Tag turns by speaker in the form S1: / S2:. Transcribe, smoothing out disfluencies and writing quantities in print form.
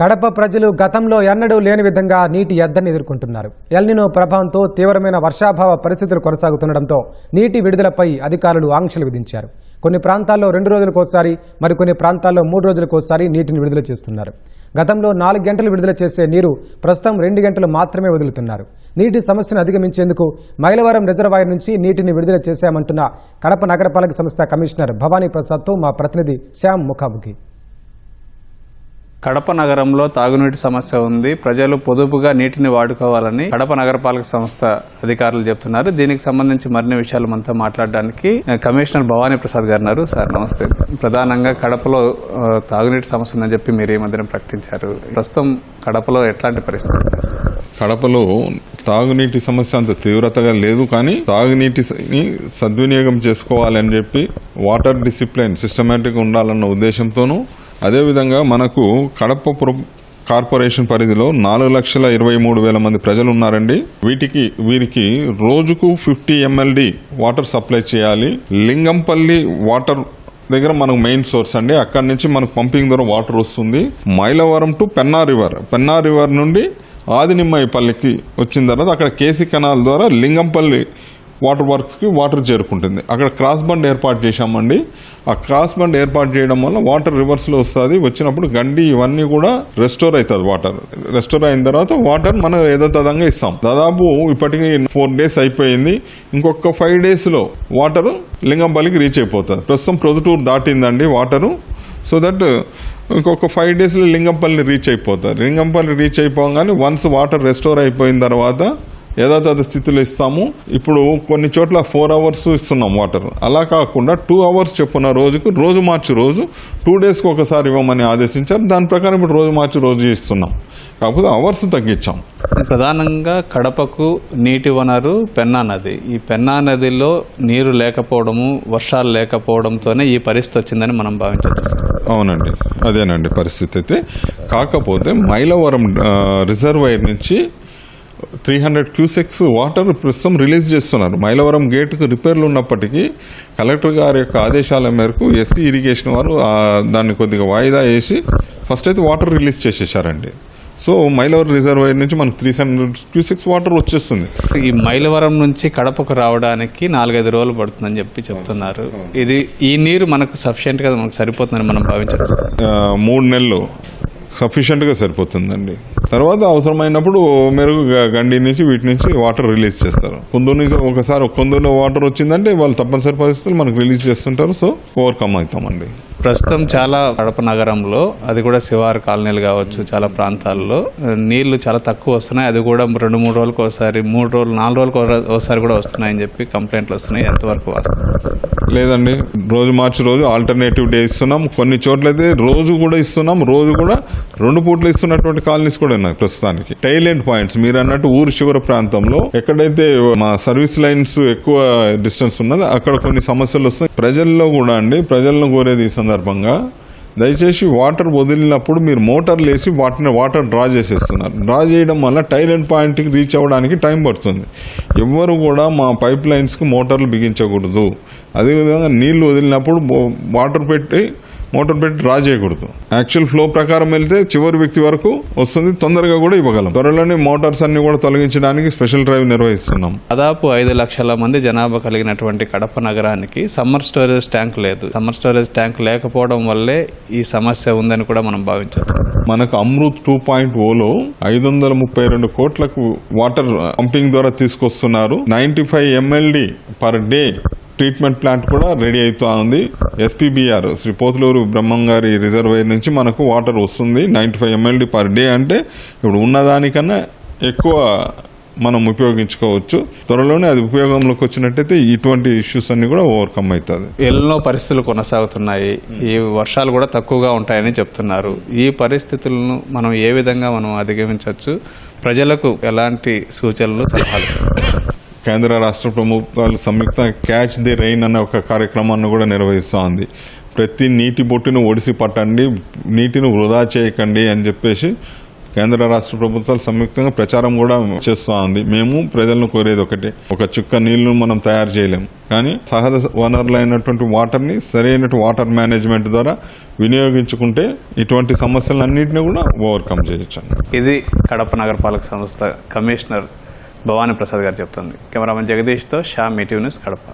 S1: కడప ప్రజలు గతంలో ఎన్నడూ లేని విధంగా నీటి ఎద్దడిని ఎదుర్కొంటున్నారు. ఎల్నినో ప్రభావంతో తీవ్రమైన వర్షాభావ పరిస్థితులు కొనసాగుతుండటంతో నీటి విడుదలపై అధికారులు ఆంక్షలు విధించారు. కొన్ని ప్రాంతాల్లో 2 రోజులకోసారి, మరికొన్ని ప్రాంతాల్లో 3 రోజులకోసారి నీటిని విడుదల చేస్తున్నారు. గతంలో 4 గంటలు విడుదల చేసే నీరు ప్రస్తుతం 2 గంటలు మాత్రమే వదులుతున్నారు. నీటి సమస్యను అధిగమించేందుకు మైలవరం రిజర్వాయర్ నుంచి నీటిని విడుదల చేశామంటున్న కడప నగరపాలక సంస్థ కమిషనర్ భవానీ ప్రసాద్తో మా ప్రతినిధి శ్యామ్ ముఖాముఖి.
S2: కడప నగరంలో తాగునీటి సమస్య ఉంది. ప్రజలు పొదుపుగా నీటిని వాడుకోవాలని కడప నగరపాలక సంస్థ అధికారులు చెప్తున్నారు. దీనికి సంబంధించి మరిన్ని విషయాలు మనతో మాట్లాడడానికి కమిషనర్ భవానీ ప్రసాద్ గారు ఉన్నారు. సార్ నమస్తే. ప్రధానంగా కడపలో తాగునీటి సమస్య ఉందని చెప్పి మీరు ఈ మధ్యన ప్రకటించారు. ప్రస్తుతం కడపలో ఎట్లాంటి పరిస్థితి?
S3: కడపలో తాగునీటి సమస్య అంత తీవ్రతగా లేదు, కానీ తాగునీటిని సద్వినియోగం చేసుకోవాలని చెప్పి వాటర్ డిసిప్లిన్ సిస్టమేటిక్గా ఉండాలన్న ఉద్దేశంతోనూ, అదేవిధంగా మనకు కడప కార్పొరేషన్ పరిధిలో 4,23,000 మంది ప్రజలు ఉన్నారండి. వీరికి రోజుకు 50 MLD వాటర్ సప్లై చేయాలి. లింగంపల్లి వాటర్ దగ్గర మనకు మెయిన్ సోర్స్ అండి. అక్కడి నుంచి మనకు పంపింగ్ ద్వారా వాటర్ వస్తుంది. మైలవరం టు పెన్నా రివర్ నుండి ఆదినిమ్మాయిపల్లికి వచ్చిన తర్వాత అక్కడ కేసీ కెనాల్ ద్వారా లింగంపల్లి వాటర్ వర్క్స్కి వాటర్ చేరుకుంటుంది. అక్కడ క్రాస్ బండ్ ఏర్పాటు చేశామండి. ఆ క్రాస్ బండ్ ఏర్పాటు చేయడం వల్ల వాటర్ రివర్స్లో వస్తుంది. వచ్చినప్పుడు గండి ఇవన్నీ కూడా రెస్టోర్ అవుతుంది. వాటర్ రెస్టోర్ అయిన తర్వాత వాటర్ మనం యథాతథంగా ఇస్తాం. దాదాపు ఇప్పటికీ 4 days అయిపోయింది. ఇంకొక 5 daysలో వాటర్ లింగంపల్లికి రీచ్ అయిపోతుంది. ప్రస్తుతం ప్రొద్దుటూరు దాటిందండి వాటరు. సో దట్ ఇంకొక 5 daysలో లింగంపల్లిని రీచ్ అయిపోతుంది. లింగంపల్లి రీచ్ అయిపోగానే వన్స్ వాటర్ రెస్టోర్ అయిపోయిన తర్వాత యథాతథ స్థితిలో ఇస్తాము. ఇప్పుడు కొన్ని చోట్ల 4 hours ఇస్తున్నాం వాటర్. అలా కాకుండా 2 hours చొప్పున రోజు మార్చి 2 daysకి ఒకసారి ఇవ్వమని ఆదేశించారు. దాని ప్రకారం ఇప్పుడు రోజు మార్చి ఇస్తున్నాం. కాకపోతే అవర్స్ తగ్గించాం.
S2: ప్రధానంగా కడపకు నీటి వనరు పెన్నా నది. ఈ పెన్నా నదిలో నీరు లేకపోవడము, వర్షాలు లేకపోవడంతోనే ఈ పరిస్థితి వచ్చిందని మనం భావించవచ్చు.
S3: అవునండి, అదేనండి పరిస్థితి. అయితే కాకపోతే మైలవరం రిజర్వాయర్ నుంచి 300 cusecs వాటర్ ప్రస్తుతం రిలీజ్ చేస్తున్నారు. మైలవరం గేటుకు రిపేర్లు ఉన్నప్పటికీ కలెక్టర్ గారి యొక్క ఆదేశాల మేరకు ఎస్సీ ఇరిగేషన్ వారు దాన్ని కొద్దిగా వాయిదా వేసి ఫస్ట్ అయితే వాటర్ రిలీజ్ చేసేసారండి. సో మైలవరం రిజర్వాయర్ నుంచి మనకు 300 cusecs వాటర్ వచ్చేస్తుంది.
S2: ఈ మైలవరం నుంచి కడపకు రావడానికి 4-5 రోజులు పడుతుందని చెప్పి చెప్తున్నారు. ఈ నీరు మనకు సఫిషియెంట్ గా మనకు సరిపోతుందని మనం భావించవచ్చు.
S3: 3 నెలలు సఫిషియెంట్గా సరిపోతుందండి. తర్వాత అవసరమైనప్పుడు మెరుగు గండి నుంచి వీటి నుంచి వాటర్ రిలీజ్ చేస్తారు. కొందరు నుంచి ఒకసారి కొందరులో వాటర్ వచ్చిందంటే వాళ్ళు తప్పనిసరి పరిస్థితులు మనకు రిలీజ్ చేస్తుంటారు. సో ఓవర్కమ్ అవుతామండి.
S2: ప్రస్తుతం చాలా కడప నగరంలో, అది కూడా శివారు కాలనీలు కావచ్చు, చాలా ప్రాంతాల్లో నీళ్లు చాలా తక్కువ వస్తున్నాయి. అది కూడా 2-3 రోజులకు ఒకసారి, 3 రోజులు 4 రోజులకు ఒకసారి కూడా వస్తున్నాయని చెప్పి కంప్లైంట్లు వస్తున్నాయి. ఎంతవరకు వాస్తవం?
S3: లేదండి, రోజు మార్చి ఆల్టర్నేటివ్ డే ఇస్తున్నాం. కొన్ని చోట్లయితే రోజు కూడా ఇస్తున్నాం. రోజు కూడా 2 పూటలు ఇస్తున్నటువంటి కాలనీస్ కూడా ఉన్నాయి ప్రస్తుతానికి. టైలెంట్ పాయింట్స్ మీరు అన్నట్టు ఊరు చివర ప్రాంతంలో ఎక్కడైతే మా సర్వీస్ లైన్స్ ఎక్కువ డిస్టెన్స్ ఉన్నదో అక్కడ కొన్ని సమస్యలు వస్తాయి. ప్రజల్లో కూడా అండి, ప్రజలను కోరేది ఈ సందర్భంగా దయచేసి వాటర్ వదిలినప్పుడు మీరు మోటార్లు వేసి వాటర్ డ్రా చేసేస్తున్నారు. డ్రా చేయడం వల్ల టైలెంట్ పాయింట్కి రీచ్ అవ్వడానికి టైం పడుతుంది. ఎవ్వరు కూడా మా పైప్ లైన్స్కి మోటార్లు బిగించకూడదు. అదేవిధంగా నీళ్లు వదిలినప్పుడు మోటార్ పెట్టి డ్రా చేయకూడదు. యాక్చువల్ ఫ్లో ప్రకారం వెళ్తే చివరి వ్యక్తి వరకు వస్తుంది. తొందరగా కూడా ఇవ్వగలం. త్వరలోనే మోటార్స్ అన్ని కూడా తొలగించడానికి స్పెషల్ డ్రైవ్ నిర్వహిస్తున్నాం.
S2: దాదాపు 5 లక్షల మంది జనాభా కలిగినటువంటి కడప నగరానికి సమ్మర్ స్టోరేజ్ ట్యాంక్ లేదు. సమ్మర్ స్టోరేజ్ ట్యాంక్ లేకపోవడం వల్లే ఈ సమస్య ఉందని కూడా మనం భావించవచ్చు.
S3: మనకు అమృత్ 2.0లో 532 కోట్లకు వాటర్ పంపింగ్ ద్వారా తీసుకొస్తున్నారు. 95 MLD per day treatment plant కూడా రెడీ అవుతా ఉంది. SPBR శ్రీ పోతులూరు బ్రహ్మంగారి రిజర్వాయర్ నుంచి మనకు వాటర్ వస్తుంది. 95 MLD పర్ డే అంటే ఇప్పుడు ఉన్నదానికన్నా ఎక్కువ మనం ఉపయోగించుకోవచ్చు. త్వరలోనే అది ఉపయోగంలోకి వచ్చినట్టయితే ఇటువంటి ఇష్యూస్ అన్ని కూడా ఓవర్కమ్ అవుతుంది.
S2: ఎన్నో పరిస్థితులు కొనసాగుతున్నాయి. ఈ వర్షాలు కూడా తక్కువగా ఉంటాయని చెప్తున్నారు. ఈ పరిస్థితులను మనం ఏ విధంగా మనం అధిగమించవచ్చు? ప్రజలకు ఎలాంటి సూచనలు, సలహాలు?
S3: కేంద్ర రాష్ట్ర ప్రభుత్వాలు సంయుక్త క్యాచ్ ది రెయిన్ అనే ఒక కార్యక్రమాన్ని కూడా నిర్వహిస్తూ ఉంది. ప్రతి నీటి బొట్టును ఒడిసి పట్టండి, నీటిని వృధా చేయకండి అని చెప్పేసి కేంద్ర రాష్ట్ర ప్రభుత్వాలు సంయుక్తంగా ప్రచారం కూడా చేస్తూ ఉంది. మేము ప్రజలను కోరేది ఒకటే, ఒక చుక్క నీళ్లు మనం తయారు చేయలేము, కానీ సహజ వనరులైనటువంటి వాటర్ని సరైన వాటర్ మేనేజ్మెంట్ ద్వారా వినియోగించుకుంటే ఇటువంటి సమస్యలన్నింటినీ కూడా ఓవర్కమ్ చేయొచ్చు.
S2: ఇది కడప నగరపాలక సంస్థ కమిషనర్ భవానీ ప్రసాద్ గారు చెప్తుంది. కెమెరామెన్ జగదీష్తో శ్యామ్, ఈటీవీ న్యూస్, కడప.